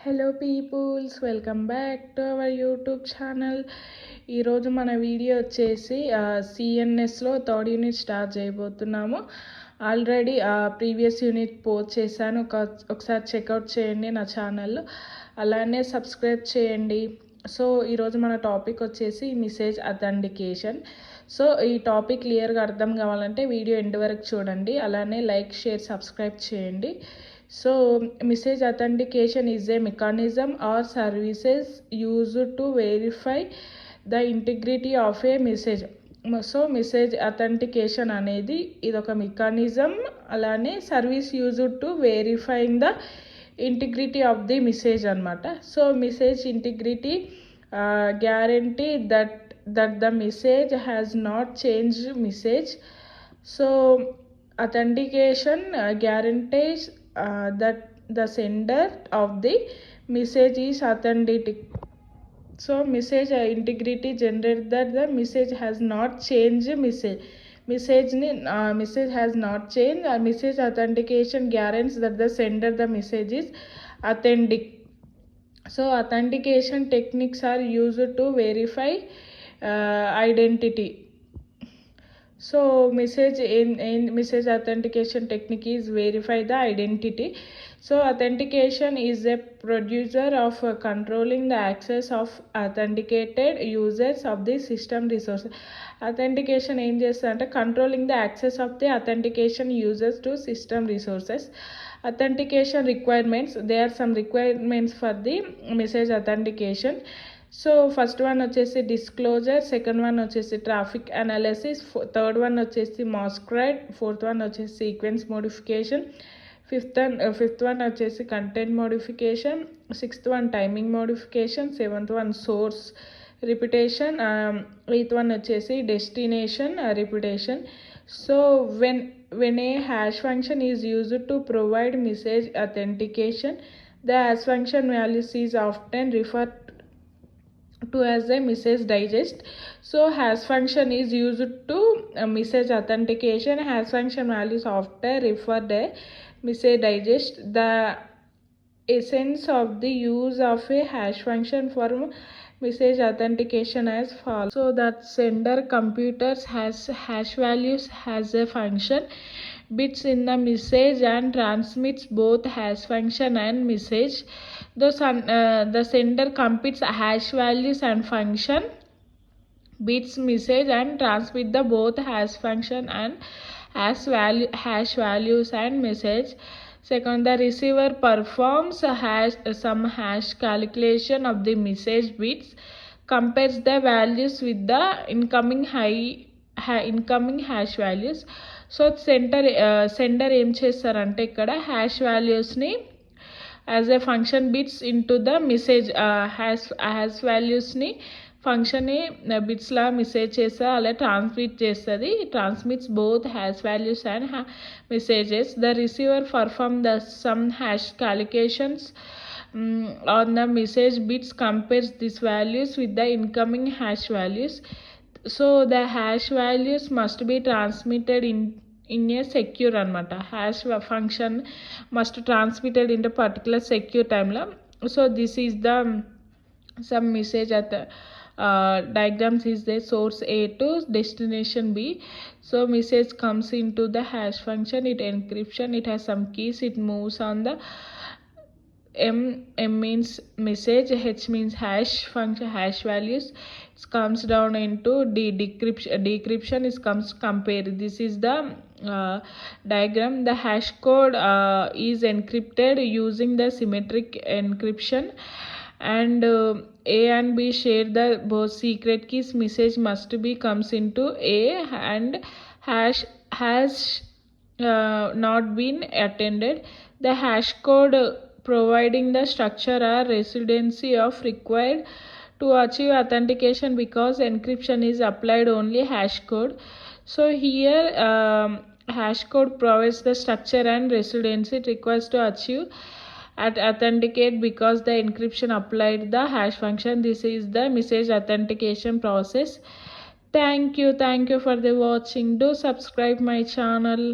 Hello peoples, welcome back to our YouTube channel. ఈరోజు మన video వచ్చేసి సిఎన్ఎస్లో థర్డ్ యూనిట్ స్టార్ట్ చేయబోతున్నాము. ఆల్రెడీ ప్రీవియస్ యూనిట్ పోస్ట్ చేశాను, ఒకసారి చెక్అవుట్ చేయండి నా ఛానల్లో. అలానే సబ్స్క్రైబ్ చేయండి. సో ఈరోజు మన టాపిక్ వచ్చేసి మెసేజ్ అథెంటికేషన్. సో ఈ టాపిక్ క్లియర్గా అర్థం కావాలంటే వీడియో ఎండ్ వరకు చూడండి. అలానే లైక్, షేర్, సబ్స్క్రైబ్ చేయండి. So message authentication is a mechanism or services used to verify the integrity of a message. So message authentication అనేది ఇది ఒక మెకానిజం, అలానే service used to verifying the integrity of the message అనమాట. So message integrity guarantee that the message has not change message. So authentication guarantees that the sender of the message is authentic. So message integrity generates that the message has not changed message has not changed. Message authentication guarantees that the sender the message is authentic. So authentication techniques are used to verify identity. So message authentication technique is verify the identity. So authentication is a producer of controlling the access of authenticated users of the system resources. Authentication ఏం చేస్తుందంటే controlling the access of the authentication users to system resources. Authentication requirements, there are some requirements for the message authentication. So first one వచ్చేసి disclosure, second one వచ్చేసి traffic analysis, third one వచ్చేసి masquerade, fourth one వచ్చేసి sequence modification, fifth one వచ్చేసి content modification, sixth one timing modification, seventh one source repudiation, eighth one వచ్చేసి destination repudiation. So when a hash function is used to provide message authentication, the hash function values is often referred to as a message digest. So hash function is used to message authentication. Hash function values often referred a message digest. The essence of the use of a hash function for message authentication as follows. So that sender computers has hash values has a function bits in the message and transmits both hash function and message. The sender computes hash values and function bits message and transmit the both hash function and hash values and message. Second, the receiver performs some hash calculation of the message bits, compares the values with the incoming hash values. So sender ఏం చేస్తారంటే ఇక్కడ hash వాల్యూస్ని as a function bits into the message, hash వాల్యూస్ని ఫంక్షన్ని బిట్స్లా message చేస్తే అలా transmit చేస్తుంది. Transmits both hash values and messages. The receiver perform the same hash calculations on the message bits, compares these values with the incoming hash values. So the hash values must be transmitted in a secure anamata. Hash function must transmitted in a particular secure time la. So this is the some message at the diagrams is the source A to destination B. So message comes into the hash function, it encryption, it has some keys, it moves on the M means message, H means hash function, hash values. It comes down into decryption, it comes compare. This is the diagram. The hash code is encrypted using the symmetric encryption, and A and B share the both secret keys. Message must be comes into A, and hash has not been attended. The hash code providing the structure or residency of required to achieve authentication, because encryption is applied only hash code. So here hash code provides the structure and residency it requires to achieve authenticate, because the encryption applied the hash function. This is the message authentication process. Thank you for the watching. Do subscribe my channel.